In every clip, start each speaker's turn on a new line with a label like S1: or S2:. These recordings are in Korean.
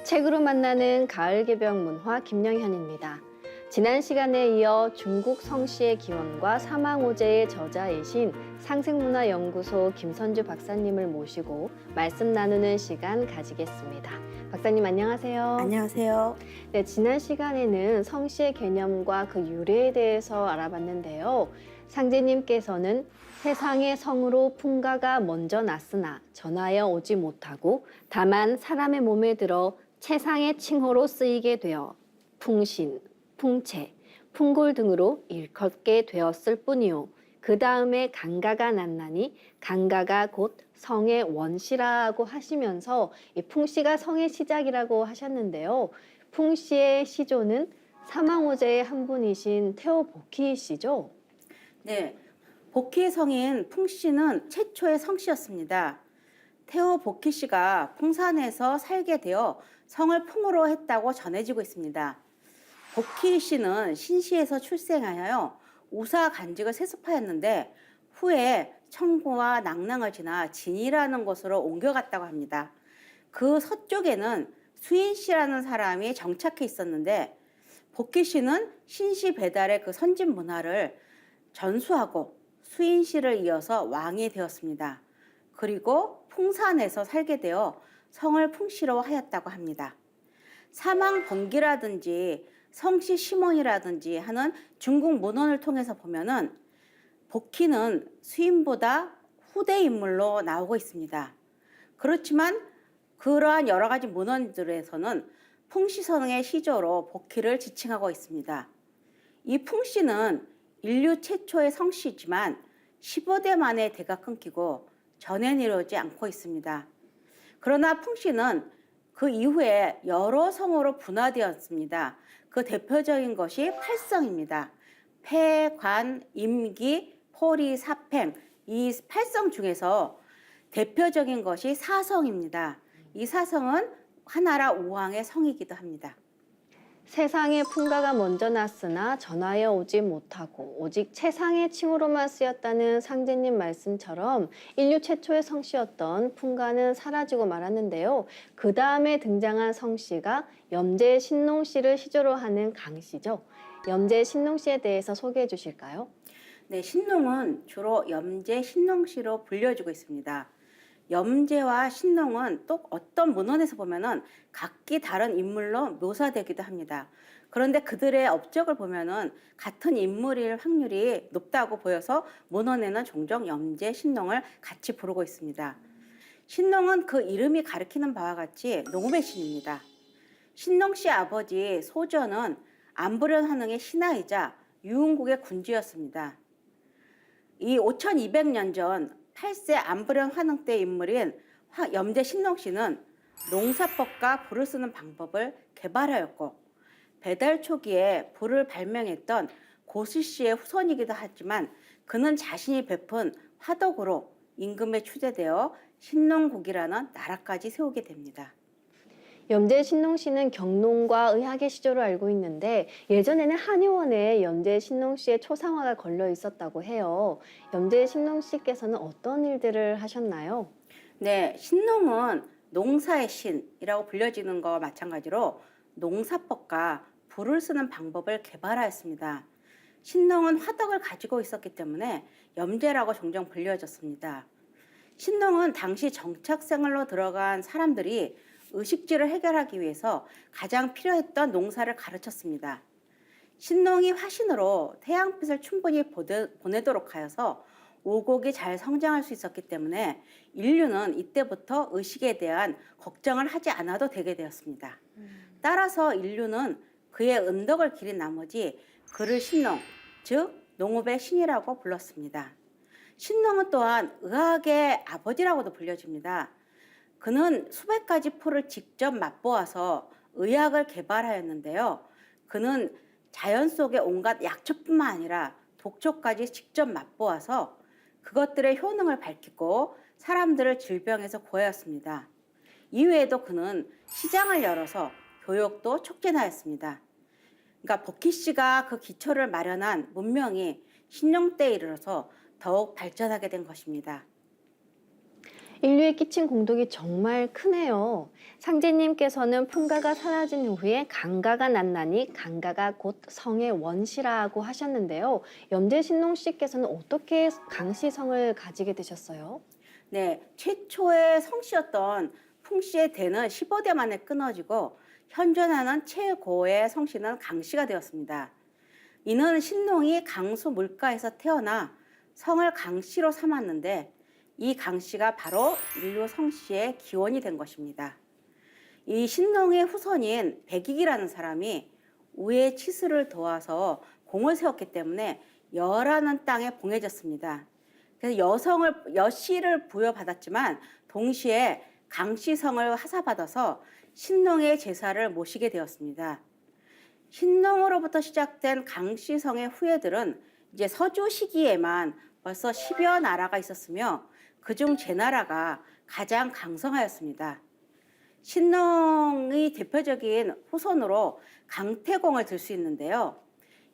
S1: 책으로 만나는 가을 개병 문화 김영현입니다. 지난 시간에 이어 중국 성씨의 기원과 사망오제의 저자이신 상생문화연구소 김선주 박사님을 모시고 말씀 나누는 시간 가지겠습니다. 박사님 안녕하세요.
S2: 안녕하세요.
S1: 네, 지난 시간에는 성씨의 개념과 그 유래에 대해서 알아봤는데요. 상제님께서는 세상의 성으로 풍가가 먼저 났으나 전하여 오지 못하고 다만 사람의 몸에 들어 채상의 칭호로 쓰이게 되어 풍신, 풍채, 풍골 등으로 일컫게 되었을 뿐이요. 그 다음에 강가가 났나니 강가가 곧 성의 원시라고 하시면서 이 풍씨가 성의 시작이라고 하셨는데요. 풍씨의 시조는 사망오제의 한 분이신 태오복희 씨죠?
S2: 네, 복희의 성인 풍씨는 최초의 성씨였습니다. 태오복희 씨가 풍산에서 살게 되어 성을 풍으로 했다고 전해지고 있습니다. 복희 씨는 신시에서 출생하여 우사 간직을 세습하였는데 후에 청구와 낭랑을 지나 진이라는 곳으로 옮겨갔다고 합니다. 그 서쪽에는 수인 씨라는 사람이 정착해 있었는데 복희 씨는 신시 배달의 그 선진 문화를 전수하고 수인 씨를 이어서 왕이 되었습니다. 그리고 풍산에서 살게 되어 성을 풍씨로 하였다고 합니다. 사망번기라든지 성씨 시몬이라든지 하는 중국 문헌을 통해서 보면은 복희는 수인보다 후대 인물로 나오고 있습니다. 그렇지만 그러한 여러 가지 문헌들에서는 풍씨성의 시조로 복희를 지칭하고 있습니다. 이 풍씨는 인류 최초의 성씨지만 15대 만에 대가 끊기고 전엔 이루어지지 않고 있습니다. 그러나 풍씨는 그 이후에 여러 성으로 분화되었습니다. 그 대표적인 것이 팔성입니다. 폐, 관, 임기, 포리, 사팽 이 8성 중에서 대표적인 것이 사성입니다. 이 사성은 하나라 우왕의 성이기도 합니다.
S1: 세상에 풍가가 먼저 났으나 전하여 오지 못하고 오직 채상의 칭호로만 쓰였다는 상제님 말씀처럼 인류 최초의 성씨였던 풍가는 사라지고 말았는데요. 그 다음에 등장한 성씨가 염제 신농씨를 시조로 하는 강씨죠. 염제 신농씨에 대해서 소개해 주실까요?
S2: 네, 신농은 주로 염제 신농씨로 불려지고 있습니다. 염제와 신농은 또 어떤 문헌에서 보면은 각기 다른 인물로 묘사되기도 합니다. 그런데 그들의 업적을 보면은 같은 인물일 확률이 높다고 보여서 문헌에는 종종 염제, 신농을 같이 부르고 있습니다. 신농은 그 이름이 가리키는 바와 같이 농업의 신입니다. 신농 씨 아버지 소전은 안부련 환웅의 신하이자 유흥국의 군주였습니다. 이 5200년 전 8세 안부련 환웅 때 인물인 염제 신농 씨는 농사법과 불을 쓰는 방법을 개발하였고 배달 초기에 불을 발명했던 고수 씨의 후손이기도 하지만 그는 자신이 베푼 화덕으로 임금에 추대되어 신농국이라는 나라까지 세우게 됩니다.
S1: 염제 신농씨는 경농과 의학의 시조로 알고 있는데 예전에는 한의원에 염제 신농씨의 초상화가 걸려 있었다고 해요. 염제 신농씨께서는 어떤 일들을 하셨나요?
S2: 네, 신농은 농사의 신이라고 불려지는 것과 마찬가지로 농사법과 불을 쓰는 방법을 개발하였습니다. 신농은 화덕을 가지고 있었기 때문에 염제라고 종종 불려졌습니다. 신농은 당시 정착생활로 들어간 사람들이 의식주를 해결하기 위해서 가장 필요했던 농사를 가르쳤습니다. 신농이 화신으로 태양빛을 충분히 보내도록 하여서 오곡이 잘 성장할 수 있었기 때문에 인류는 이때부터 의식에 대한 걱정을 하지 않아도 되게 되었습니다. 따라서 인류는 그의 은덕을 기린 나머지 그를 신농, 즉 농업의 신이라고 불렀습니다. 신농은 또한 의학의 아버지라고도 불려집니다. 그는 수백 가지 풀을 직접 맛보아서 의학을 개발하였는데요. 그는 자연 속의 온갖 약초뿐만 아니라 독초까지 직접 맛보아서 그것들의 효능을 밝히고 사람들을 질병에서 구하였습니다. 이외에도 그는 시장을 열어서 교육도 촉진하였습니다. 그러니까 복희 씨가 그 기초를 마련한 문명이 신농 때에 이르러서 더욱 발전하게 된 것입니다.
S1: 인류에 끼친 공덕이 정말 크네요. 상제님께서는 풍가가 사라진 후에 강가가 났나니 강가가 곧 성의 원시라고 하셨는데요. 염제신농 씨께서는 어떻게 강씨성을 가지게 되셨어요?
S2: 네, 최초의 성씨였던 풍씨의 대는 15대 만에 끊어지고 현존하는 최고의 성씨는 강씨가 되었습니다. 이는 신농이 강수 물가에서 태어나 성을 강씨로 삼았는데 이 강씨가 바로 인류 성씨의 기원이 된 것입니다. 이 신농의 후손인 백익이라는 사람이 우의 치수를 도와서 공을 세웠기 때문에 여라는 땅에 봉해졌습니다. 그래서 여씨를 부여받았지만 동시에 강씨성을 하사받아서 신농의 제사를 모시게 되었습니다. 신농으로부터 시작된 강씨성의 후예들은 이제 서주 시기에만 벌써 10여 나라가 있었으며 그중 제나라가 가장 강성하였습니다. 신농의 대표적인 후손으로 강태공을 들 수 있는데요.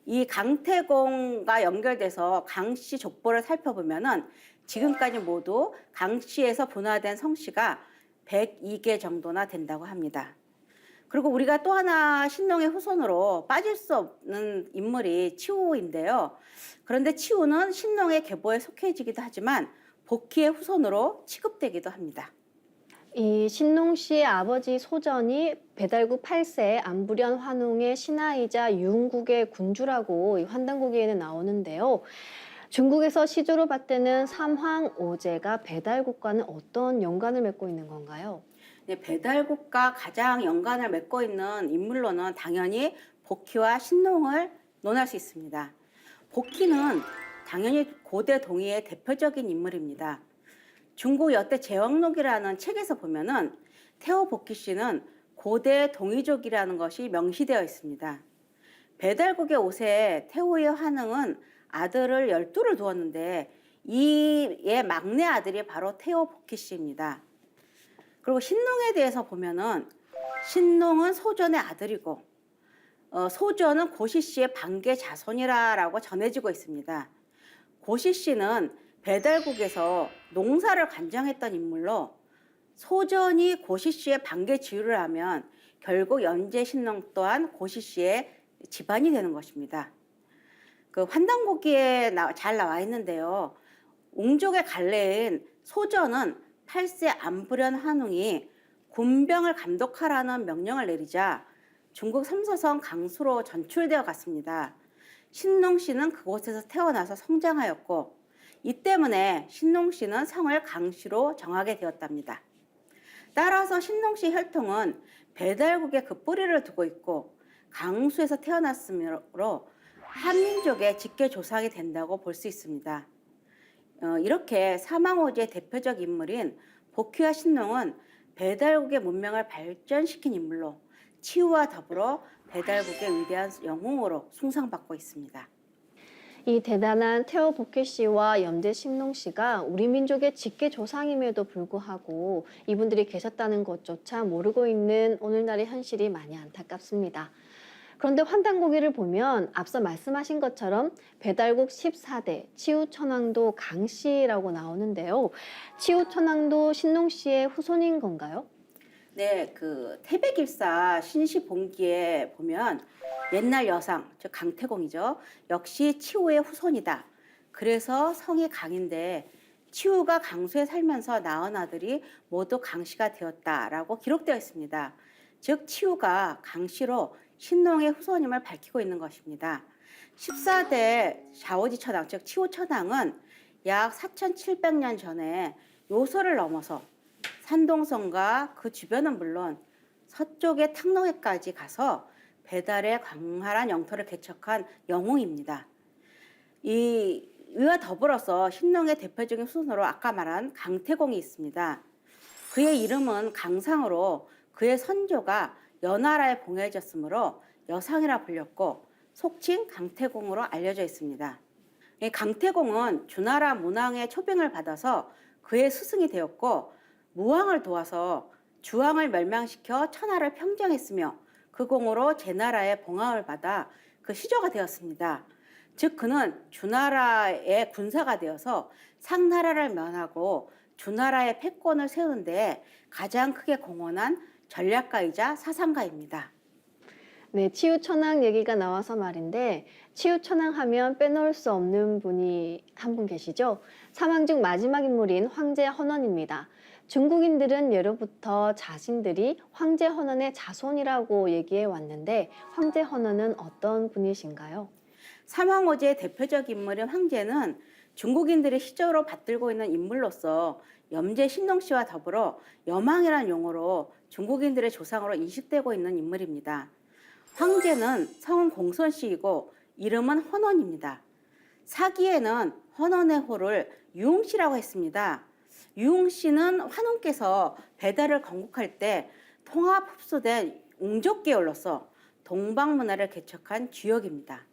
S2: 이 강태공과 연결돼서 강씨 족보를 살펴보면은 지금까지 모두 강씨에서 분화된 성씨가 102개 정도나 된다고 합니다. 그리고 우리가 또 하나 신농의 후손으로 빠질 수 없는 인물이 치우인데요. 그런데 치우는 신농의 계보에 속해지기도 하지만 복희의 후손으로 취급되기도 합니다.
S1: 이 신농 씨의 아버지 소전이 배달국 8세 안부련 환웅의 신하이자 유흥국의 군주라고 이 환단고기에는 나오는데요. 중국에서 시조로 받드는 삼황오제가 배달국과는 어떤 연관을 맺고 있는 건가요?
S2: 네, 배달국과 가장 연관을 맺고 있는 인물로는 당연히 복희와 신농을 논할 수 있습니다. 복희는 당연히 고대 동의의 대표적인 인물입니다. 중국 여태 제왕록이라는 책에서 보면은 태호 복희 씨는 고대 동이족이라는 것이 명시되어 있습니다. 배달국의 5세 태호의 환흥은 아들을 12를 두었는데 이의 막내 아들이 바로 태호 복희 씨입니다. 그리고 신농에 대해서 보면은 신농은 소전의 아들이고 소전은 고시 씨의 반계 자손이라고 전해지고 있습니다. 고시 씨는 배달국에서 농사를 관장했던 인물로 소전이 고시 씨의 반계 지유를 하면 결국 연제 신농 또한 고시 씨의 집안이 되는 것입니다. 그 환단고기에 잘 나와 있는데요. 웅족의 갈래인 소전은 8세 안부련 환웅이 군병을 감독하라는 명령을 내리자 중국 삼서성 강수로 전출되어 갔습니다. 신농 씨는 그곳에서 태어나서 성장하였고 이 때문에 신농 씨는 성을 강씨로 정하게 되었답니다. 따라서 신농 씨 혈통은 배달국에 그 뿌리를 두고 있고 강수에서 태어났으므로 한민족의 직계 조상이 된다고 볼 수 있습니다. 이렇게 사망오제의 대표적 인물인 복희와 신농은 배달국의 문명을 발전시킨 인물로 치유와 더불어 배달국의 위대한 영웅으로 숭상받고 있습니다.
S1: 이 대단한 태호 복희 씨와 염제 신농 씨가 우리 민족의 직계 조상임에도 불구하고 이분들이 계셨다는 것조차 모르고 있는 오늘날의 현실이 많이 안타깝습니다. 그런데 환단고기를 보면 앞서 말씀하신 것처럼 배달국 14대 치우천왕도 강씨라고 나오는데요. 치우천왕도 신농 씨의 후손인 건가요?
S2: 네, 그 태백일사 신시봉기에 보면 옛날 여상, 즉 강태공이죠. 역시 치우의 후손이다. 그래서 성이 강인데 치우가 강수에 살면서 낳은 아들이 모두 강씨가 되었다라고 기록되어 있습니다. 즉 치우가 강씨로 신농의 후손임을 밝히고 있는 것입니다. 14대 샤오지 천왕, 즉 치우 천왕은 약 4700년 전에 요소를 넘어서 산동성과 그 주변은 물론 서쪽의 탕릉에까지 가서 배달의 광활한 영토를 개척한 영웅입니다. 이와 더불어서 신농의 대표적인 후손으로 아까 말한 강태공이 있습니다. 그의 이름은 강상으로 그의 선조가 여나라에 봉해졌으므로 여상이라 불렸고 속칭 강태공으로 알려져 있습니다. 이 강태공은 주나라 문왕의 초빙을 받아서 그의 스승이 되었고 무왕을 도와서 주왕을 멸망시켜 천하를 평정했으며 그 공으로 제나라의 봉함을 받아 그 시조가 되었습니다. 즉 그는 주나라의 군사가 되어서 상나라를 면하고 주나라의 패권을 세우는데 가장 크게 공헌한 전략가이자 사상가입니다.
S1: 네, 치유천왕 얘기가 나와서 말인데 치유천왕 하면 빼놓을 수 없는 분이 한 분 계시죠? 사망 중 마지막 인물인 황제 헌원입니다. 중국인들은 예로부터 자신들이 황제 헌원의 자손이라고 얘기해 왔는데 황제 헌원은 어떤 분이신가요?
S2: 사망오제의 대표적 인물인 황제는 중국인들이 시조로 받들고 있는 인물로서 염제 신동씨와 더불어 여망이라는 용어로 중국인들의 조상으로 인식되고 있는 인물입니다. 황제는 성은 공손씨이고 이름은 헌원입니다. 사기에는 헌원의 호를 유흥씨라고 했습니다. 유흥씨는 환웅께서 배달을 건국할 때 통합 흡수된 웅족계열로서 동방문화를 개척한 주역입니다.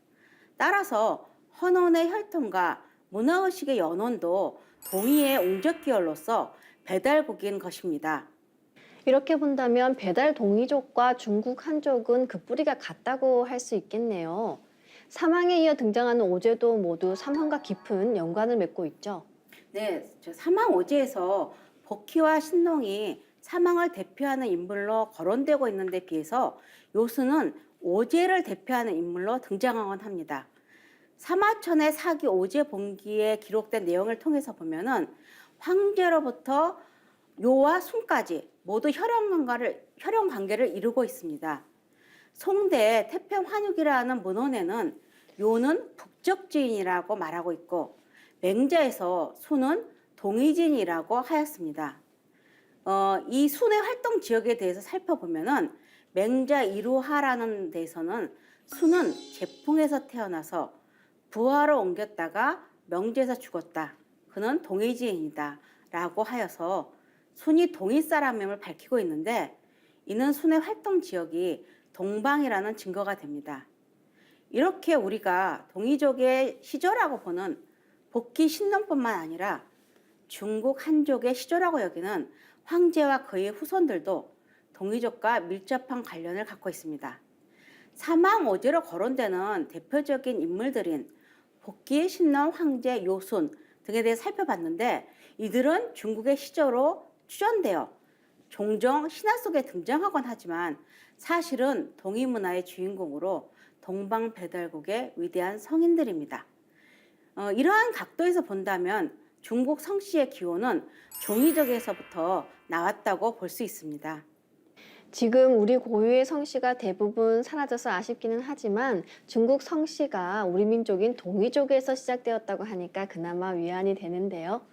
S2: 따라서 헌원의 혈통과 문화의식의 연원도 동이의 웅족계열로서 배달국인 것입니다.
S1: 이렇게 본다면 배달 동이족과 중국 한족은 그 뿌리가 같다고 할 수 있겠네요. 사망에 이어 등장하는 오제도 모두 사망과 깊은 연관을 맺고 있죠.
S2: 네, 사망오제에서 복희와 신농이 사망을 대표하는 인물로 거론되고 있는 데 비해서 요수는 오제를 대표하는 인물로 등장하곤 합니다. 사마천의 사기 오제 봉기에 기록된 내용을 통해서 보면은 황제로부터 요와 순까지 모두 혈연 관계를 이루고 있습니다. 송대 태평환육이라는 문헌에는 요는 북적지인이라고 말하고 있고 맹자에서 수는 동의진이라고 하였습니다. 이 순의 활동 지역에 대해서 살펴보면은 맹자 이루하라는 데서는 수는 제풍에서 태어나서 부하로 옮겼다가 명제에서 죽었다. 그는 동의지인이다 라고 하여서 순이 동이 사람임을 밝히고 있는데 이는 순의 활동 지역이 동방이라는 증거가 됩니다. 이렇게 우리가 동이족의 시조라고 보는 복희 신농뿐만 아니라 중국 한족의 시조라고 여기는 황제와 그의 후손들도 동이족과 밀접한 관련을 갖고 있습니다. 사망오제로 거론되는 대표적인 인물들인 복희, 신농, 황제, 요순 등에 대해 살펴봤는데 이들은 중국의 시조로 추존되어 종종 신화 속에 등장하곤 하지만 사실은 동이문화의 주인공으로 동방배달국의 위대한 성인들입니다. 이러한 각도에서 본다면 중국 성씨의 기원은 종이족에서부터 나왔다고 볼 수 있습니다.
S1: 지금 우리 고유의 성씨가 대부분 사라져서 아쉽기는 하지만 중국 성씨가 우리 민족인 동이족에서 시작되었다고 하니까 그나마 위안이 되는데요.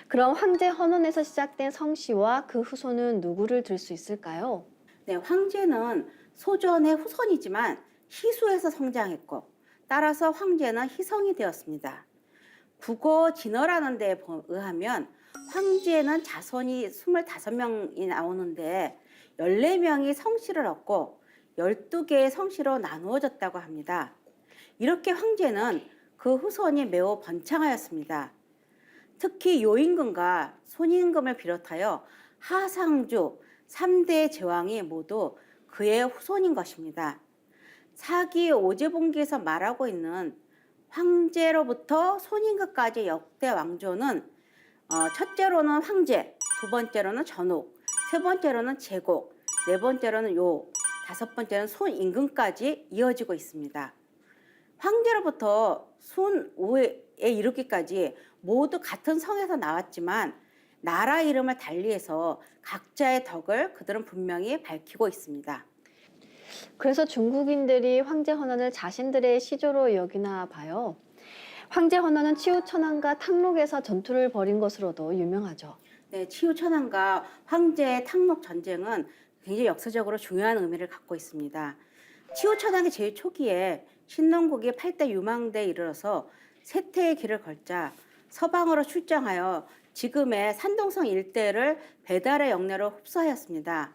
S1: 그럼 황제 헌원에서 시작된 성씨와 그 후손은 누구를 들 수 있을까요?
S2: 네, 황제는 소전의 후손이지만 희수에서 성장했고 따라서 황제는 희성이 되었습니다. 국어 진어라는 데에 의하면 황제는 자손이 25명이 나오는데 14명이 성씨를 얻고 12개의 성씨로 나누어졌다고 합니다. 이렇게 황제는 그 후손이 매우 번창하였습니다. 특히 요임금과 손임금을 비롯하여 하상주 3대 제왕이 모두 그의 후손인 것입니다. 사기 오제봉기에서 말하고 있는 황제로부터 손임금까지 역대 왕조는 첫째로는 황제, 두 번째로는 전욱, 세 번째로는 제곡, 네 번째로는 요, 다섯 번째는 손임금까지 이어지고 있습니다. 황제로부터 손우에 이르기까지 모두 같은 성에서 나왔지만 나라 이름을 달리해서 각자의 덕을 그들은 분명히 밝히고 있습니다.
S1: 그래서 중국인들이 황제 헌원을 자신들의 시조로 여기나 봐요. 황제 헌원은 치우천왕과 탕록에서 전투를 벌인 것으로도 유명하죠.
S2: 네, 치우천왕과 황제의 탕록 전쟁은 굉장히 역사적으로 중요한 의미를 갖고 있습니다. 치우천왕의 제위 초기에 신농국이 8대 유망대에 이르러서 세태의 길을 걸자 서방으로 출정하여 지금의 산동성 일대를 배달의 영내로 흡수하였습니다.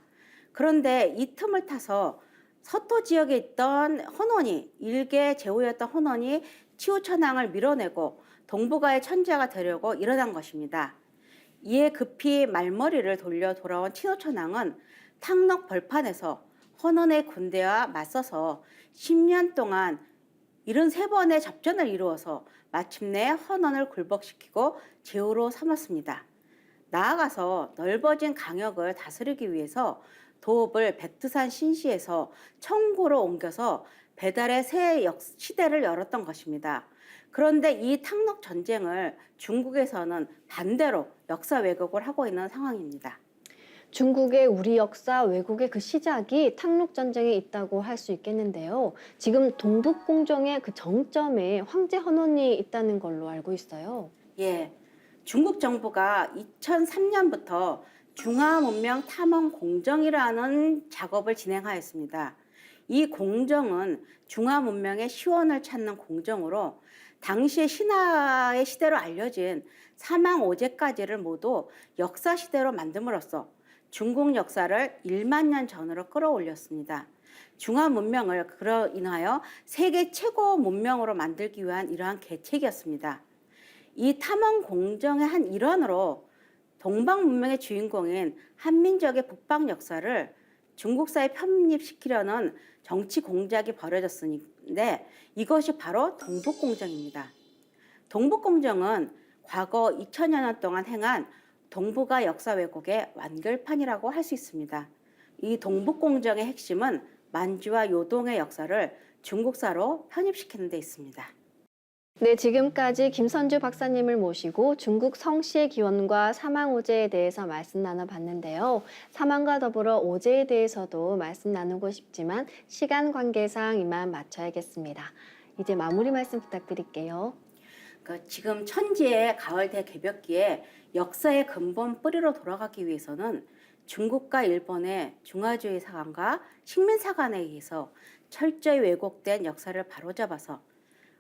S2: 그런데 이 틈을 타서 서토 지역에 있던 헌원이 일개 제후였던 헌원이 치우천왕을 밀어내고 동북아의 천자가 되려고 일어난 것입니다. 이에 급히 말머리를 돌려 돌아온 치우천왕은 탕록 벌판에서 헌원의 군대와 맞서서 10년 동안 73번의 접전을 이루어서 마침내 헌원을 굴복시키고 제후로 삼았습니다. 나아가서 넓어진 강역을 다스리기 위해서 도읍을 백두산 신시에서 청구로 옮겨서 배달의 새 시대를 열었던 것입니다. 그런데 이 탕록 전쟁을 중국에서는 반대로 역사 왜곡을 하고 있는 상황입니다.
S1: 중국의 우리 역사 왜곡의 그 시작이 탕록 전쟁에 있다고 할 수 있겠는데요. 지금 동북공정의 그 정점에 황제 헌원이 있다는 걸로 알고 있어요.
S2: 예, 중국 정부가 2003년부터 중화문명 탐험 공정이라는 작업을 진행하였습니다. 이 공정은 중화문명의 시원을 찾는 공정으로 당시의 신화의 시대로 알려진 사망오제까지를 모두 역사 시대로 만듦으로써 중국 역사를 1만 년 전으로 끌어올렸습니다. 중화문명을 그로 인하여 세계 최고 문명으로 만들기 위한 이러한 계책이었습니다. 이 탐험 공정의 한 일환으로 동방 문명의 주인공인 한민족의 북방 역사를 중국사에 편입시키려는 정치 공작이 벌어졌는데 이것이 바로 동북공정입니다. 동북공정은 과거 2000여 년 동안 행한 동북아 역사 왜곡의 완결판이라고 할 수 있습니다. 이 동북공정의 핵심은 만주와 요동의 역사를 중국사로 편입시키는 데 있습니다.
S1: 네, 지금까지 김선주 박사님을 모시고 중국 성씨의 기원과 사망오제에 대해서 말씀 나눠봤는데요. 사망과 더불어 오제에 대해서도 말씀 나누고 싶지만 시간 관계상 이만 마쳐야겠습니다. 이제 마무리 말씀 부탁드릴게요.
S2: 지금 천지의 가을 대개벽기에 역사의 근본 뿌리로 돌아가기 위해서는 중국과 일본의 중화주의 사관과 식민사관에 의해서 철저히 왜곡된 역사를 바로잡아서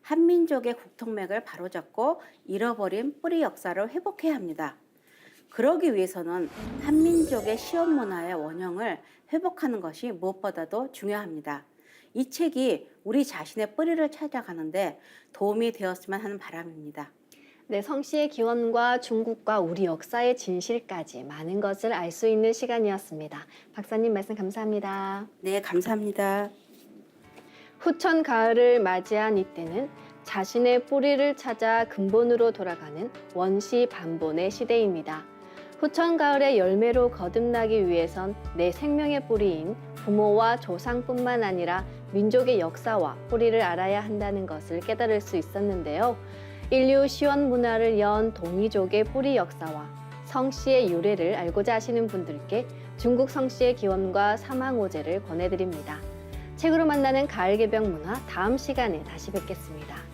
S2: 한민족의 국통맥을 바로잡고 잃어버린 뿌리 역사를 회복해야 합니다. 그러기 위해서는 한민족의 시험 문화의 원형을 회복하는 것이 무엇보다도 중요합니다. 이 책이 우리 자신의 뿌리를 찾아가는데 도움이 되었으면 하는 바람입니다.
S1: 네, 성씨의 기원과 중국과 우리 역사의 진실까지 많은 것을 알 수 있는 시간이었습니다. 박사님 말씀 감사합니다.
S2: 네, 감사합니다.
S1: 후천 가을을 맞이한 이때는 자신의 뿌리를 찾아 근본으로 돌아가는 원시 반본의 시대입니다. 후천 가을의 열매로 거듭나기 위해선 내 생명의 뿌리인 부모와 조상뿐만 아니라 민족의 역사와 뿌리를 알아야 한다는 것을 깨달을 수 있었는데요. 인류 시원 문화를 연 동이족의 뿌리 역사와 성씨의 유래를 알고자 하시는 분들께 중국 성씨의 기원과 사망오제를 권해드립니다. 책으로 만나는 가을 개벽 문화 다음 시간에 다시 뵙겠습니다.